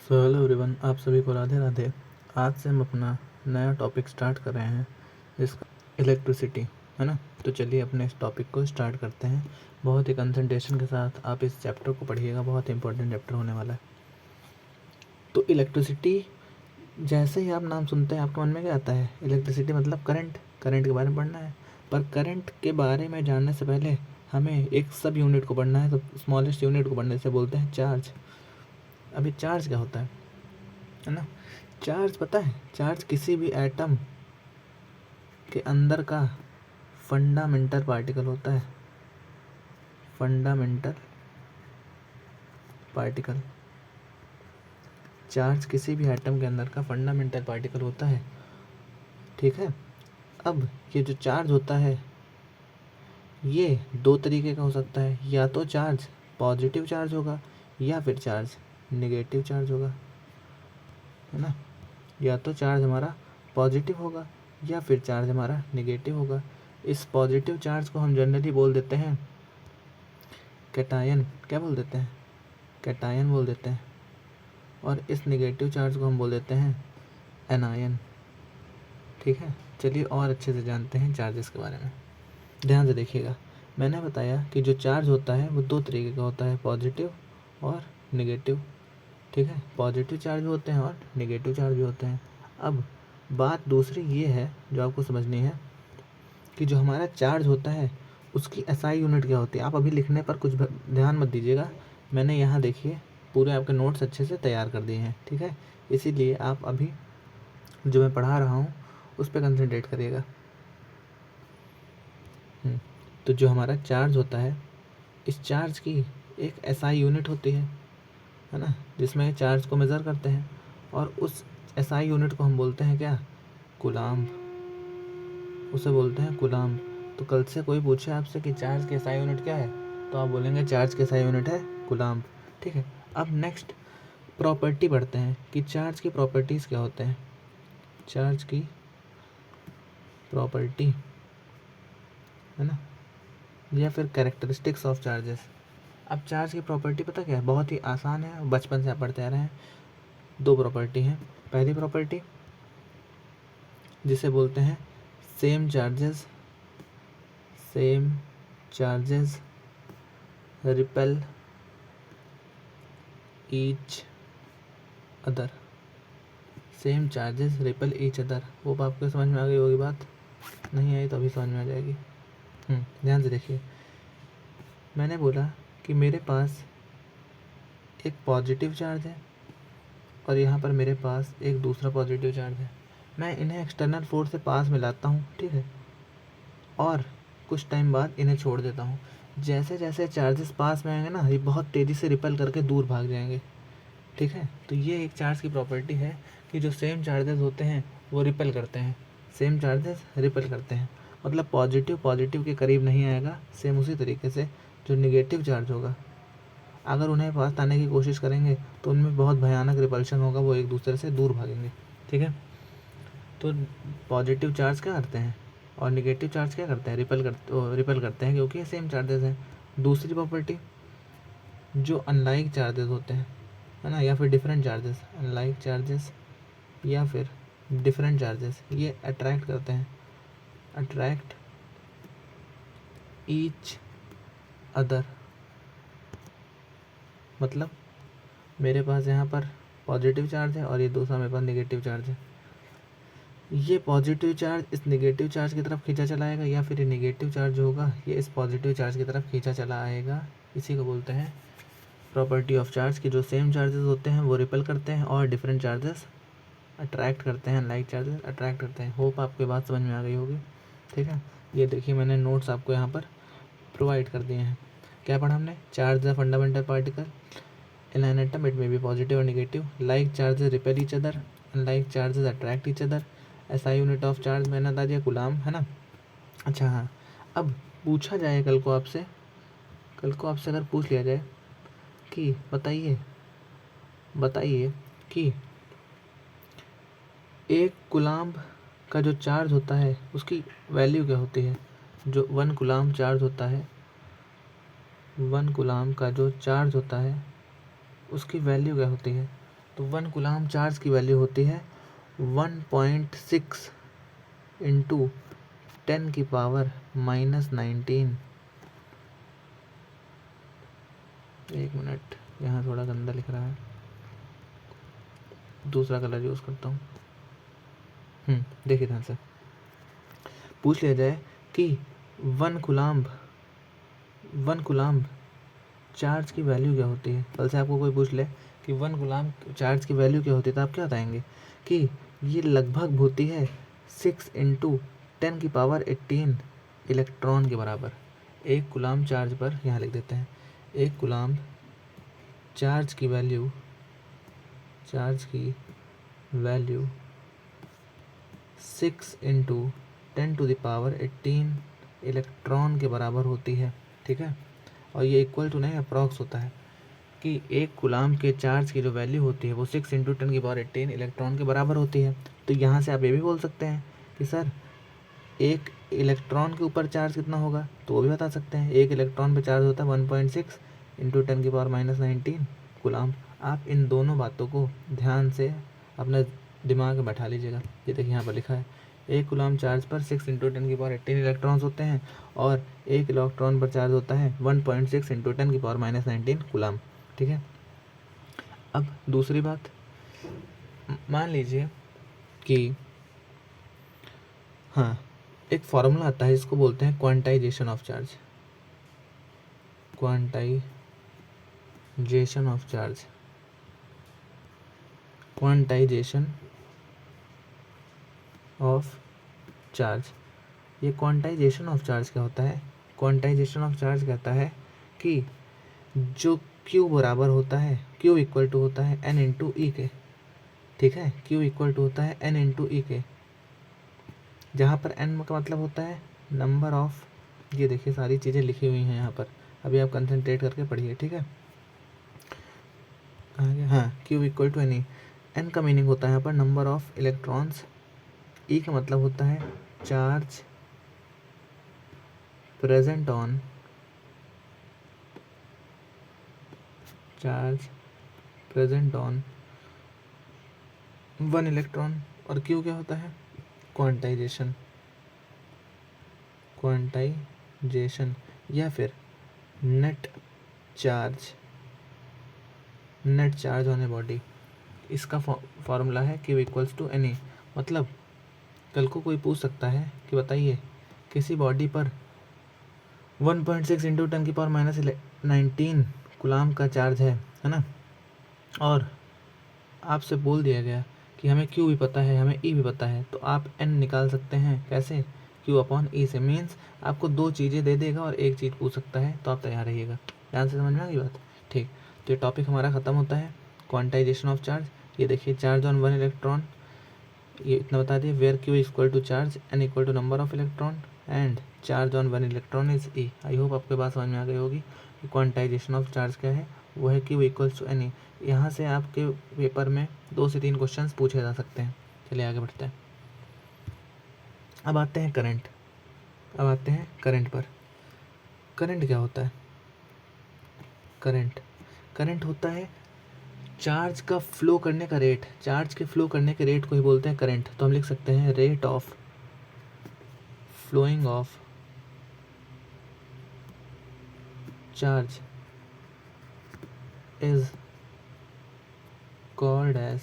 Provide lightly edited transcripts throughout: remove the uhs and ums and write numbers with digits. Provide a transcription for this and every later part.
So hello everyone, आप सभी को राधे राधे। आज से हम अपना नया टॉपिक स्टार्ट कर रहे हैं जिसका इलेक्ट्रिसिटी है ना। तो चलिए अपने इस टॉपिक को स्टार्ट करते हैं। बहुत ही कंसंट्रेशन के साथ आप इस चैप्टर को पढ़िएगा, बहुत ही इंपॉर्टेंट चैप्टर होने वाला है। तो इलेक्ट्रिसिटी, जैसे ही आप नाम सुनते हैं आपके मन में क्या आता है? इलेक्ट्रिसिटी मतलब करंट, करंट के बारे में पढ़ना है। पर करंट के बारे में जानने से पहले हमें एक सब यूनिट को पढ़ना है। तो स्मॉलेस्ट यूनिट को पढ़ने से बोलते हैं चार्ज। अभी चार्ज क्या होता है ना। चार्ज पता है? चार्ज किसी भी एटम के अंदर का फंडामेंटल पार्टिकल होता है। फंडामेंटल पार्टिकल, चार्ज किसी भी एटम के अंदर का फंडामेंटल पार्टिकल होता है। ठीक है। अब ये जो चार्ज होता है ये दो तरीके का हो सकता है। या तो चार्ज पॉजिटिव चार्ज होगा या फिर चार्ज नेगेटिव चार्ज होगा, है ना। या तो चार्ज हमारा पॉजिटिव होगा या फिर चार्ज हमारा नेगेटिव होगा। इस पॉजिटिव चार्ज को हम जनरली बोल देते हैं कैटायन। क्या बोल देते हैं? कैटायन बोल देते हैं। और इस नेगेटिव चार्ज को हम बोल देते हैं एनायन। ठीक है। चलिए और अच्छे से जानते हैं चार्जेस के बारे में। ध्यान से देखिएगा, मैंने बताया कि जो चार्ज होता है वो दो तरीके का होता है, पॉजिटिव और नेगेटिव। ठीक है। पॉजिटिव चार्ज भी होते हैं और नेगेटिव चार्ज भी होते हैं। अब बात दूसरी ये है जो आपको समझनी है कि जो हमारा चार्ज होता है उसकी एसआई यूनिट क्या होती है। आप अभी लिखने पर कुछ ध्यान मत दीजिएगा, मैंने यहाँ देखिए पूरे आपके नोट्स अच्छे से तैयार कर दिए हैं। ठीक है। इसीलिए आप अभी जो मैं पढ़ा रहा हूँ उस पर कंसंट्रेट करिएगा। तो जो हमारा चार्ज होता है, इस चार्ज की एक एसआई यूनिट होती है ना, जिसमें चार्ज को मेज़र करते हैं। और उस एसआई यूनिट को हम बोलते हैं क्या? कूलाम्ब। उसे बोलते हैं कूलाम्ब। तो कल से कोई पूछे आपसे कि चार्ज की एसआई यूनिट क्या है, तो आप बोलेंगे चार्ज की एसआई यूनिट है कूलाम्ब। ठीक है। अब नेक्स्ट प्रॉपर्टी पढ़ते हैं कि चार्ज की प्रॉपर्टीज़ क्या होते हैं। चार्ज की प्रॉपर्टी, है ना, या फिर कैरेक्टरिस्टिक्स ऑफ चार्जेस। अब चार्ज की प्रॉपर्टी पता क्या है? बहुत ही आसान है, बचपन से आप पढ़ते आ रहे हैं। दो प्रॉपर्टी हैं। पहली प्रॉपर्टी जिसे बोलते हैं same charges, same charges repel each other. Same charges repel each other. वो आपको समझ में आ गई होगी बात? नहीं आई तो अभी समझ में आ जाएगी। ध्यान से देखिए, मैंने बोला कि मेरे पास एक पॉजिटिव चार्ज है और यहाँ पर मेरे पास एक दूसरा पॉजिटिव चार्ज है। मैं इन्हें एक्सटर्नल फोर्स से पास में लाता हूँ, ठीक है, और कुछ टाइम बाद इन्हें छोड़ देता हूँ। जैसे जैसे चार्जेस पास में आएंगे ना, ये बहुत तेज़ी से रिपेल करके दूर भाग जाएंगे। ठीक है। तो ये एक चार्ज की प्रॉपर्टी है कि जो सेम चार्जेस होते हैं वो रिपेल करते हैं। सेम चार्जेस रिपेल करते हैं मतलब पॉजिटिव पॉजिटिव के करीब नहीं आएगा। सेम उसी तरीके से जो निगेटिव चार्ज होगा, अगर उन्हें पास लाने की कोशिश करेंगे तो उनमें बहुत भयानक रिपल्शन होगा, वो एक दूसरे से दूर भागेंगे। ठीक है। तो पॉजिटिव चार्ज क्या करते हैं और निगेटिव चार्ज क्या करते हैं? रिपेल करते हैं, क्योंकि सेम चार्जेस हैं। दूसरी प्रॉपर्टी, जो अनलाइक चार्जेस होते हैं, है ना, या फिर डिफरेंट चार्जेस, अनलाइक चार्जेस या फिर डिफरेंट चार्जेस, ये अट्रैक्ट करते हैं, अट्रैक्ट ईच अदर। मतलब मेरे पास यहाँ पर पॉजिटिव चार्ज है और ये दूसरा मेरे पास नेगेटिव चार्ज है। ये पॉजिटिव चार्ज इस नेगेटिव चार्ज की तरफ खींचा चला आएगा या फिर ये नेगेटिव चार्ज होगा ये इस पॉजिटिव चार्ज की तरफ खींचा चला आएगा। इसी को बोलते हैं प्रॉपर्टी ऑफ चार्ज की जो सेम चार्जेस होते हैं वो रिपेल करते हैं और डिफरेंट चार्जेस अट्रैक्ट करते हैं, लाइक चार्जेस अट्रैक्ट करते हैं। होप आपको बात समझ में आ गई होगी। ठीक है। ये देखिए मैंने नोट्स आपको यहाँ पर प्रोवाइड कर दिए हैं। क्या पढ़ा हमने? Charge the fundamental particle in an atom, it may be positive और negative. Like charges repel each other, unlike charges attract each other. SI unit of charge मैंने बता दिया कूलाम, है ना। अच्छा हाँ, अब पूछा जाए कल को आपसे अगर पूछ लिया जाए कि बताइए कि एक कूलाम्ब का जो चार्ज होता है उसकी वैल्यू क्या होती है। जो 1 कूलाम्ब चार्ज होता है, 1 कूलाम्ब का जो चार्ज होता है उसकी वैल्यू क्या होती है। तो 1 कूलाम चार्ज की वैल्यू होती है 1.6 इंटू 10 की पावर -19। एक मिनट, यहाँ थोड़ा गंदा लिख रहा है, दूसरा कलर यूज़ करता हूँ। देखिए ध्यान से, पूछ लिया जाए कि 1 कूलाम चार्ज की वैल्यू क्या होती है। कल से आपको कोई पूछ ले कि 1 कूलाम चार्ज की वैल्यू क्या होती है, तो आप क्या बताएंगे कि ये लगभग होती है 6 इंटू 10 की पावर 18 इलेक्ट्रॉन के बराबर। 1 कूलाम चार्ज पर, यहाँ लिख देते हैं, 1 कूलाम चार्ज की value 6 into 10 to the power 18 electron के बराबर होती है। ठीक है, और ये इक्वल टू नहीं, अप्रॉक्स होता है कि 1 कूलाम के चार्ज की जो वैल्यू होती है वो 6 इंटू 10 की पावर 18 इलेक्ट्रॉन के बराबर होती है। तो यहाँ से आप ये भी बोल सकते हैं कि सर 1 इलेक्ट्रॉन के ऊपर चार्ज कितना होगा, तो वो भी बता सकते हैं। 1 इलेक्ट्रॉन पे चार्ज होता है 1.6 इंटू 10 की पावर -19 कूलाम। आप इन दोनों बातों को ध्यान से अपने दिमाग में बैठा लीजिएगा। ये देखिए यहाँ पर लिखा है 1 कूलाम चार्ज पर 6 इंटू 10 की पावर 18 इलेक्ट्रॉन्स होते हैं और 1 इलेक्ट्रॉन पर चार्ज होता है 1.6 इंटू 10 की पावर -19 कूलाम। ठीक है, अब दूसरी बात, मान लीजिए कि हाँ, एक फॉर्मूला आता है, इसको बोलते हैं quantization of charge. Quantization of charge, quantization of charge. ये क्वांटाइजेशन ऑफ चार्ज क्या होता है? क्वांटाइजेशन ऑफ चार्ज कहता है कि जो Q बराबर होता है, Q इक्वल टू होता है N इंटू ई के। ठीक है, Q इक्वल टू होता है N इंटू ई के, जहाँ पर N का मतलब होता है नंबर ऑफ, ये देखिए सारी चीज़ें लिखी हुई हैं यहाँ पर, अभी आप कंसंट्रेट करके पढ़िए। ठीक है, हाँ, Q equal to N। N का मीनिंग होता है यहाँ पर नंबर ऑफ इलेक्ट्रॉन्स, E का मतलब होता है charge present on, one electron, और Q क्या होता है? क्वांटाइजेशन या फिर net charge on a body. इसका फॉर्मूला है Q इक्वल्स टू N। मतलब कल को कोई पूछ सकता है कि बताइए किसी बॉडी पर 1.6 इंटू 10 की पावर -19 कूलाम का चार्ज है ना, और आपसे बोल दिया गया कि हमें Q भी पता है, हमें E भी पता है, तो आप N निकाल सकते हैं कैसे? Q अपॉन E से। मीन्स आपको 2 चीज़ें दे देगा और एक चीज़ पूछ सकता है, तो आप तैयार रहिएगा। ध्यान से समझ में आ गई बात? ठीक, तो ये टॉपिक हमारा ख़त्म होता है, क्वांटाइजेशन ऑफ चार्ज। ये देखिए, चार्ज ऑन 1 इलेक्ट्रॉन, ये इतना बता दिए, where Q equal to charge, N equal to number of electron and charge on 1 इलेक्ट्रॉन इज E। आई होप आपके बात समझ में आ गई होगी कि क्वांटाइजेशन ऑफ चार्ज क्या है, वो है Q इक्वल्स टू N। यहाँ से आपके पेपर में 2 से 3 क्वेश्चंस पूछे जा सकते हैं। चलिए आगे बढ़ते हैं। अब आते हैं करंट पर। करंट क्या होता है? करंट होता है चार्ज का फ्लो करने का रेट। चार्ज के फ्लो करने के रेट को ही बोलते हैं करंट। तो हम लिख सकते हैं rate of flowing of charge is called as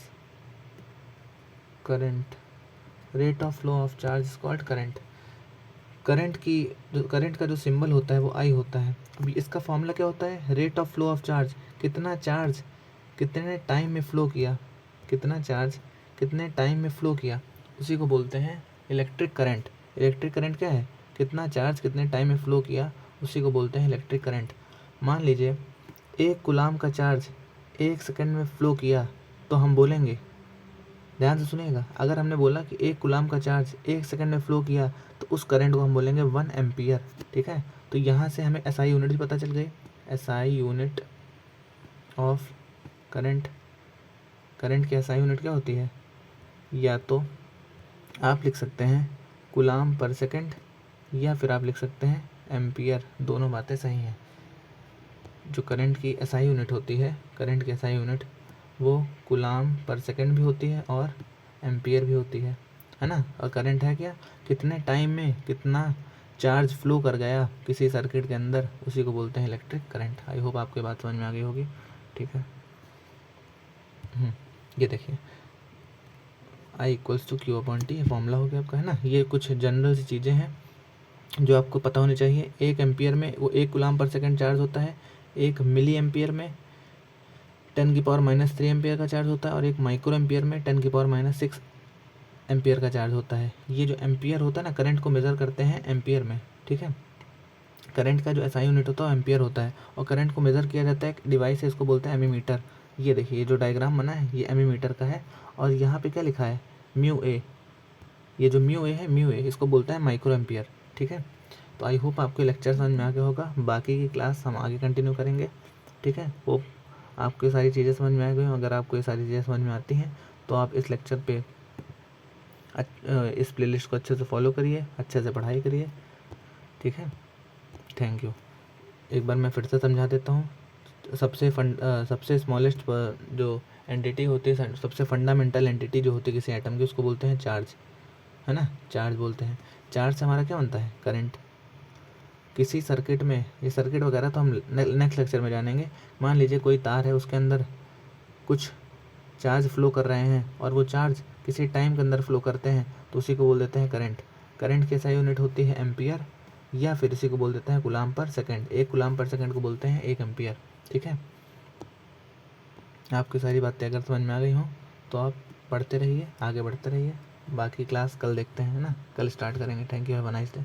current. Rate of flow of charge is called current. Current का जो सिंबल होता है वो आई होता है। अभी इसका फॉर्मूला क्या होता है? Rate of flow of charge, कितना चार्ज कितने टाइम में फ्लो किया, कितना चार्ज कितने टाइम में फ्लो किया, उसी को बोलते हैं इलेक्ट्रिक करंट। इलेक्ट्रिक करंट क्या है? कितना चार्ज कितने टाइम में फ्लो किया, उसी को बोलते हैं इलेक्ट्रिक करंट। मान लीजिए 1 कूलाम का चार्ज 1 सेकंड में फ्लो किया, तो हम बोलेंगे, ध्यान से सुनिएगा, अगर हमने बोला कि 1 कूलाम का चार्ज 1 सेकंड में फ्लो किया, तो उस करंट को हम बोलेंगे 1 एम्पियर। ठीक है, तो यहाँ से हमें SI यूनिट भी पता चल गई। SI unit of current, current की SI यूनिट क्या होती है? या तो आप लिख सकते हैं कूलाम पर सेकंड, या फिर आप लिख सकते हैं एम्पियर। दोनों बातें सही हैं। जो करंट की SI यूनिट होती है, करंट की SI यूनिट वो कूलाम पर सेकंड भी होती है और एम्पियर भी होती है ना। और करंट है क्या, कितने टाइम में कितना चार्ज फ्लो कर गया किसी सर्किट के अंदर, उसी को बोलते हैं इलेक्ट्रिक करंट। आई होप आपको बात समझ में आ गई होगी। ठीक है, ये देखिए I equals to Q upon T, formula हो गया आपका, है ना। ये कुछ जनरल सी चीज़ें हैं जो आपको पता होनी चाहिए। 1 एम्पियर में वो 1 कूलाम पर सेकंड चार्ज होता है, 1 मिली एम्पियर में 10⁻³ एम्पियर का चार्ज होता है, और 1 माइक्रो एम्पियर में 10⁻6 एम्पियर का चार्ज होता है। ये जो एम्पियर होता है ना, करंट को मेज़र करते हैं एम्पियर में। ठीक है, करंट का जो एसआई यूनिट होता है वो एम्पियर होता है, और करंट को मेज़र किया जाता है एक डिवाइस है, इसको बोलते हैं एमीमीटर। ये देखिए, ये जो डायग्राम बना है ये एमीमीटर का है, और यहाँ पे क्या लिखा है, म्यू ए। ये जो म्यू ए है, म्यू ए इसको बोलता है माइक्रो एम्पियर। ठीक है, तो आई होप आपको लेक्चर समझ में आ गया होगा। बाकी की क्लास हम आगे कंटिन्यू करेंगे। ठीक है, होप आपको सारी चीज़ें समझ में आ गई हों। अगर आपको ये सारी चीज़ें समझ में आती हैं तो आप इस लेक्चर पे इस प्लेलिस्ट को अच्छे से फॉलो करिए, अच्छे से पढ़ाई करिए। ठीक है, थैंक यू। एक बार मैं फिर से समझा देता हूँ। सबसे स्मॉलेस्ट जो एंटिटी होती है, सबसे फंडामेंटल एंटिटी जो होती है किसी एटम की, उसको बोलते हैं चार्ज, है ना। चार्ज बोलते हैं। चार्ज से हमारा क्या बनता है, करंट। किसी सर्किट में, ये सर्किट वगैरह तो हम नेक्स्ट लेक्चर में जानेंगे। मान लीजिए कोई तार है, उसके अंदर कुछ चार्ज फ्लो कर रहे हैं, और वो चार्ज किसी टाइम के अंदर फ्लो करते हैं, तो उसी को बोल देते हैं करंट। करंट की SI यूनिट होती है एम्पियर, या फिर इसी को बोल देते हैं कूलाम पर सेकंड। 1 कूलाम पर सेकंड को बोलते हैं 1 एम्पियर। ठीक है, आपकी सारी बातें अगर समझ में आ गई हों तो आप पढ़ते रहिए, आगे बढ़ते रहिए। बाकी क्लास कल देखते हैं, है ना, कल स्टार्ट करेंगे। Thank you, have a nice day.